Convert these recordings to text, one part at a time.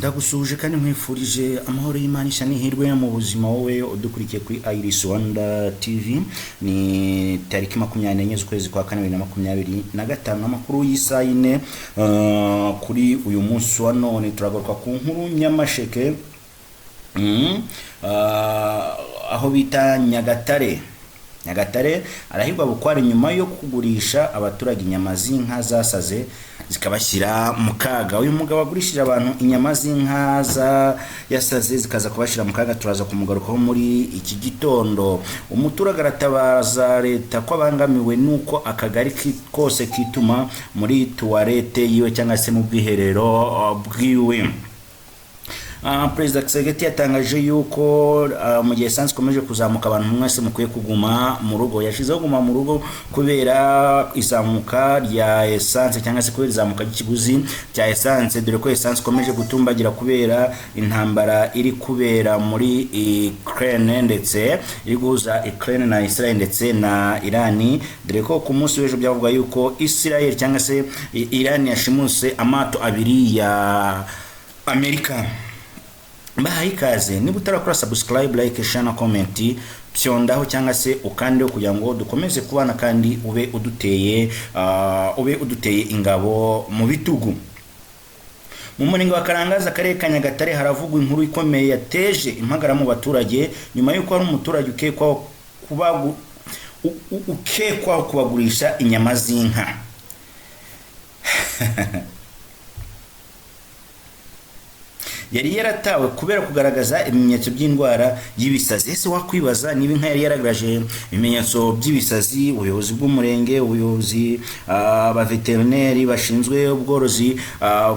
ndagusuje kandi nkwifurije amahoro y'Imana ishani hirwe mu buzima wowe udukurikiye kuri Iris Rwanda TV. Ni tariki 24 z'ukwezi kwa 2025 amakuru y'isayine kuri uyu munsi wa none turagaruka ku nkuru Nyamasheke aho bita Nyagatare arahirwa bukwari nyuma yo kugurisha abaturage inyama z'inka zasaze zikabashyira mu kaga. Uyu mugabo agurishije abantu inyama z'inka yasaze zikaza kubashyira mu kaga, turaza kumugarukaho muri iki gitondo. Umuturage aratabaza leta ko abangamiwe nuko akagari kose kituma muri tuwarete yiwe cyangwa se mu bwiherero bwiwe. President Kisegeti yatangaje yuko mu gihe essence komeje kuzamuka abantu mwese mukwiye kuguma mu rugo. Yashizeho kuguma mu rugo kubera izamuka rya essence cyangwa se kubera izamuka ry'ikiguzi cya essence, dore ko essence komeje gutumbagira kubera intambara iri kubera muri Ukraine ndetse iri guhuza Ukraine na Israel ndetse na Iran, dore ko ku munsi w'ejo byavuga yuko Israel cyangwa se Iran yashimuse amato abiri ya Amerika. Mbahaye ikaze, niba utarakora subscribe, like, share na comment byondaho cyangwa se ukandeho kugira ngo dukomeze kubana kandi ube uduteye ingabo mu bitugu. Mu murenge wa Karangaza akarere ka Nyagatare haravugwa inkuru ikomeye yateje impagara mu baturage nyuma yuko hari umuturage ukekwaho kubagurisha inyama z'inka. Yari yaratawe kubera kugaragaza ibimenyetso by'indwara y'ibisazi. Ese wakwibaza niba inka yari yaragaragaje ibimenyetso by'ibisazi, ubuyobozi bw'umurenge, ubuyobozi abaveterineri bashinzwe ubworozi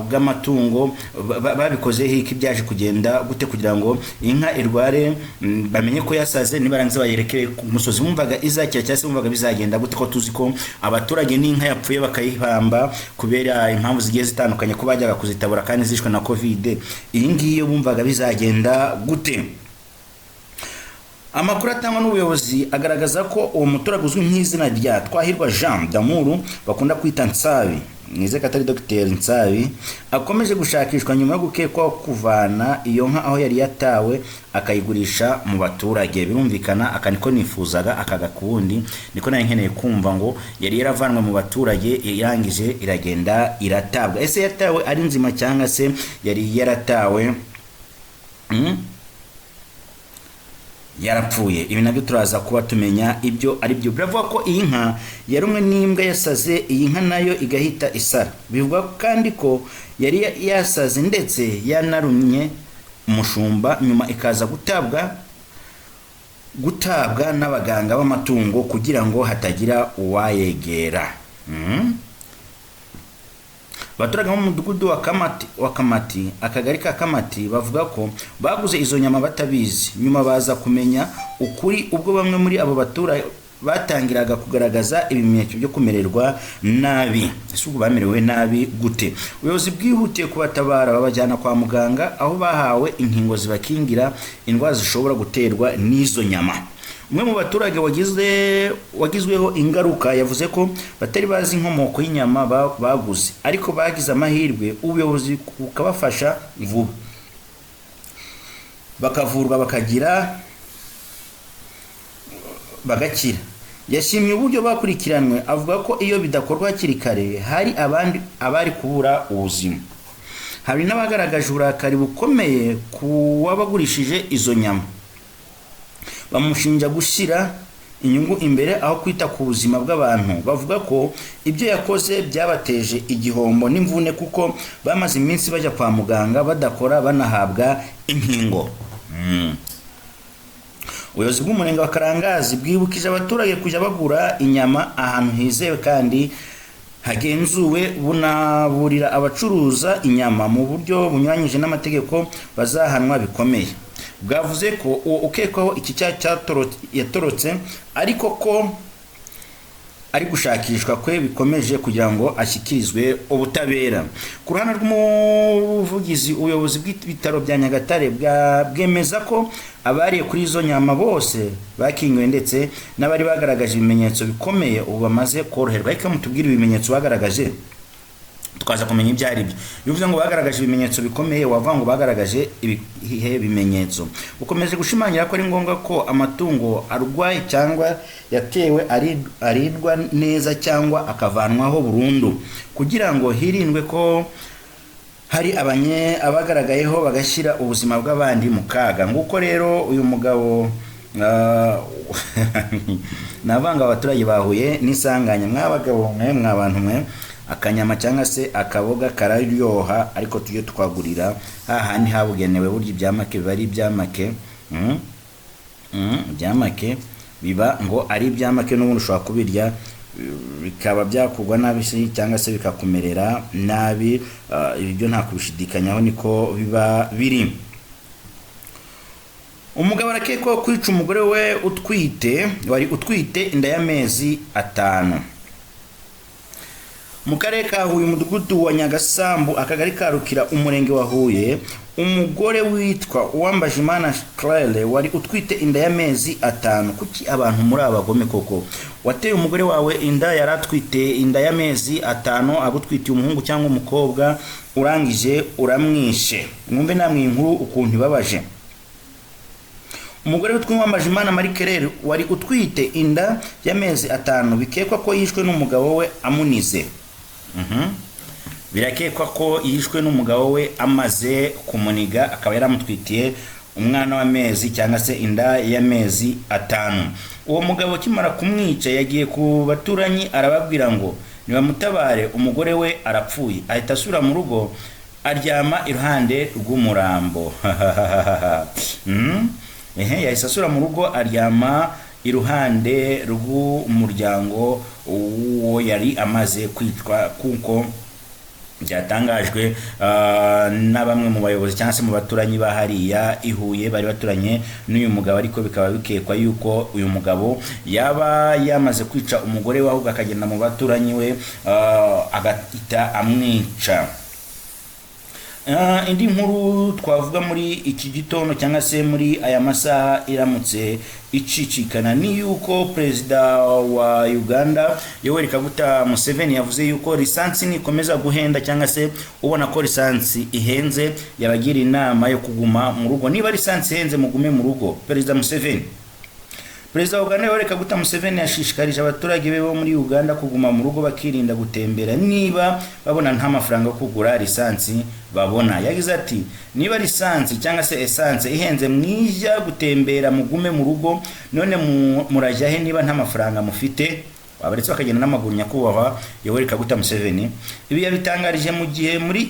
bw'amatungo babikoze hiki byaje kugenda gute kugira ngo inka irware bamenye ko yasaze nibarangiza bayerekeye ku musozi? Mumvaga izakira cyangwa se mumvaga bizagenda gute ko tuzi ko abaturage n'inka yapfuye bakayihamba kubera impamvu zigiye zitandukanye ko bajyaga kuzitabura kandi zishwe na covid? Ingiyo bumvaga bizagenda gute? Amakuru atangwa n'ubuyobozi agaragaza ko uwo muturage uzwi nk'izina rya Twahirwa Jean Damuru bakunda kwita Nsabi, nize katari Dr Nsabi, akomeje gushakishwa nyuma yo gukekwa kuvana iyo nka aho yari yatawe akayigurisha mu baturage. Birumvikana akaniko nifuzaga akaga kubundi, niko nayo nkeneye kumva ngo yari yaravanwe mu baturage irangije iragenda iratabwa. Ese yatawe ari nzima cyangwa se yari yaratawe yarapfuye? Ibi nabyo turaza kuba tumenya ibyo ari byo. Biravuga ko iyi nka yarumwe n'imbwa yasaze, iyi nka nayo igahita isara. Bivuga kandi ko yari yasaze ndetse yanarumye umushumba nyuma ikaza gutabwa n'abaganga b'amatungo kugira ngo hatagira uwayegera. Abaturage mu mudugudu wa Kamati akagari ka Kamati bavuga ko baguze izo nyama batabizi, nyuma baza kumenya ukuri ubwo bamwe muri abo baturage batangiraga kugaragaza ibimenyetso byo kumererwa nabi. Ese ubwo bamerewe nabi gute? Ubuyobozi bwihutiye kubatabara babajyana kwa muganga aho bahawe inkingo zibakingira indwara zishobora guterwa n'izo nyama. Umwe mu baturage wagizweho ingaruka yavuze ko batari bazi inkomoko y'inyama baguze, ariko bagize amahirwe ubuyobozi bukabafasha vuba bakavurwa bagakira. Yashimye uburyo bakurikiranwe, avuga ko iyo bidakorwa hakiri kare hari abari kubura ubuzima. Hari n'abagaragaje uburakari bukomeye ku wabagurishije izo nyama, bamushinja gushyira inyungu imbere aho kwita ku buzima bw'abantu. Bavuga ko ibyo yakoze byabateje igihombo n'imvune kuko bamaze iminsi bajya kwa muganga badakora banahabwa inkingo. Ubuyobozi bw'umurenge wa Karangazi bwibukije abaturage kujya bagura inyama ahantu hizewe kandi hagenzuwe, bunaburira abacuruza inyama mu buryo bunyuranyije n'amategeko bazahanwa bikomeye. Bwavuze ko ukekwaho iki cyaha yatorotse ariko ko ari gushakishwa kwe bikomeje kugira ngo ashyikirizwe ubutabera. Ku ruhande rw'umuvugizi ubuyobozi bw'ibitaro bya Nyagatare bwemeza ko abariye kuri izo nyama bose bakingiwe ndetse n'abari bagaragaje ibimenyetso bikomeye ubu bamaze koroherwa. Ariko mutubwire ibimenyetso bagaragaje. tukaza kumenya ibyo ari byo. Bivuze ngo bagaragaje ibimenyetso bikomeye, wavuga ngo bagaragaje ibihe bimenyetso. Ukomeje gushimangira ko ari ngombwa ko amatungo arwaye cyangwa yatewe arindwa neza cyangwa akavanwaho burundu kugira ngo hirindwe ko hari abagaragayeho bagashyira ubuzima bw'abandi mu kaga. Nguko rero uyu mugabo nabanga abaturage bahuye n'isanganya. Mwabagabo mwe, mwabantu mwe, akanyama cyangwa se akaboga kararyoha, ariko tujye twagurira hahandi habugenewe. Burya ibyamake biba ari ibyamake, ibyamake biba ngo ari ibyamake, n'ubundi ushobora kubirya bikaba byakugwa nabi cyangwa se bikakumerera nabi. Ibyo nta kubishidikanyaho, niko biba biri. Umugabo arakekwaho kwica umugore we wari utwite inda y'amezi 5 mu karere ka Huye, umudugudu wa Nyagasambu, akagari ka Rukira, umurenge wa Huye. Umugore witwa Uwambajimana Claire wari utwite inda y'amezi 5. Kuki abantu muri abagome koko? Wateye umugore wawe inda, yaratwite inda y'amezi 5, agutwitiye umuhungu cyangwa umukobwa, urangije uramwishe. Mwumve namwe inkuru ukuntu ibabaje. Umugore witwa Uwambajimana Marie Claire wari utwite inda y'amezi 5, bikekwa ko yishwe n'umugabo we amunize. Birakekwa ko yishwe n'umugabo we amaze kumuniga, akaba yaramutwitiye umwana w'amezi cyangwa se inda y'amezi 5. Uwo mugabo kimara kumwica yagiye ku baturanyi arababwira ngo nibamutabare, umugore we arapfuye. Ahita asubira mu rugo aryama iruhande rw'umurambo. Yahise asubira mu rugo aryama iruhande rw'umuryango uwo yari amaze kwicwa, kuko byatangajwe na bamwe mu bayobozi cyangwa se mu baturanyi bahariya i Huye bari baturanye n'uyu mugabo. Ariko bikaba bikekwa yuko uyu mugabo yaba yamaze kwica umugore we, ahubwo akagenda mu baturanyi we agahita amwica. Indi nkuru twavuga muri iki gitondo cyangwa se muri aya masaha iramutse icicikana ni yuko perezida wa Uganda Yoweri Kaguta Museveni yavuze yuko lisansi nikomeza guhenda cyangwa se ubona ko lisansi ihenze, yabagira inama yo kuguma mu rugo. Niba lisansi ihenze mugume mu rugo. Perezida wa Uganda Yoweri Kaguta Museveni yashishikarije abaturage be bo muri Uganda kuguma mu rugo bakirinda gutembera niba babona nta mafaranga yo kugura lisansi babona. Yagize ati niba lisansi cyangwa se essence ihenze mwijya gutembera mugume mu rugo, none murajya he niba nta mafaranga mufite? Abaretse bakagenda n'amaguru. Nyakubahwa Yoweri Kaguta Museveni ibi yabitangarije mu gihe muri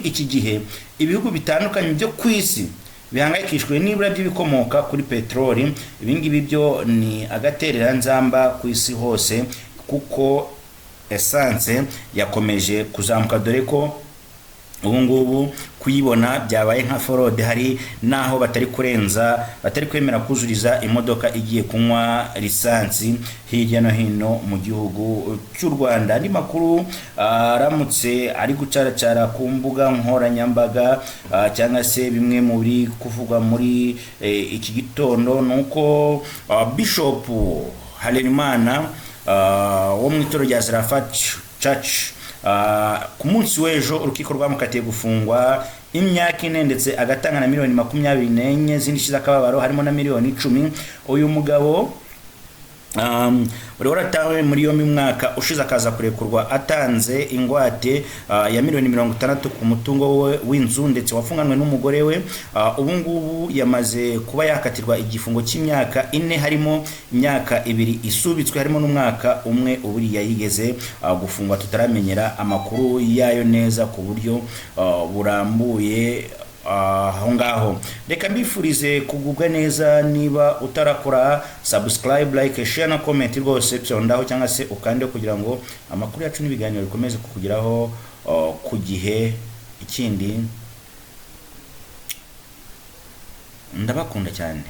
iki gihe ibihugu bitandukanye byo kwisi bihangayikishwe n'ibura by'ibikomoka kuri petroli. Ibingibi byo ni agaterera nzamba ku isi hose, kuko essence yakomeje kuzamuka, dore ko ubu ngubu kuyibona byabaye nka forode. Hari naho batari kwemera kuzuriza imodoka igiye kunywa lisansi hirya no hino mu gihugu cy'u Rwanda. Andi makuru aramutse ari gucaracara ku mbuga nkoranyambaga cyangwa se bimwe muri kuvugwa muri iki gitondo, nuko Bishop Harerimana wo mu itorero rya Zarafat Church ku munsi w'ejo urukiko rwamukatiye gufungwa imyaka 4 ndetse agatanga na miliyoni 24 zindi akababaro, harimo na miliyoni 10. Uyu mugabo uri waratawe muri yombi mwaka ushize akaza kurekurwa atanze ingwate ya miliyoni 60 ku mutungo we w'inzu, ndetse wafunganwe n'umugore we. Ubu ngubu yamaze kuba yakatirwa igifungo cy'imyaka 4, harimo imyaka 2 isubitswe, harimo n'umwaka umwe uburi yayigeze gufungwa. Tutaramenyera amakuru yayo neza ku buryo burambuye aho ngaho. Reka mbifurize kugubwa neza. Niba utarakora subscribe, like, share na comment rwose byondaho, cyangwa se ukande kugira ngo amakuru yacu n'ibiganiro bikomeze kukugeraho ku gihe. Ikindi ndabakunda cyane.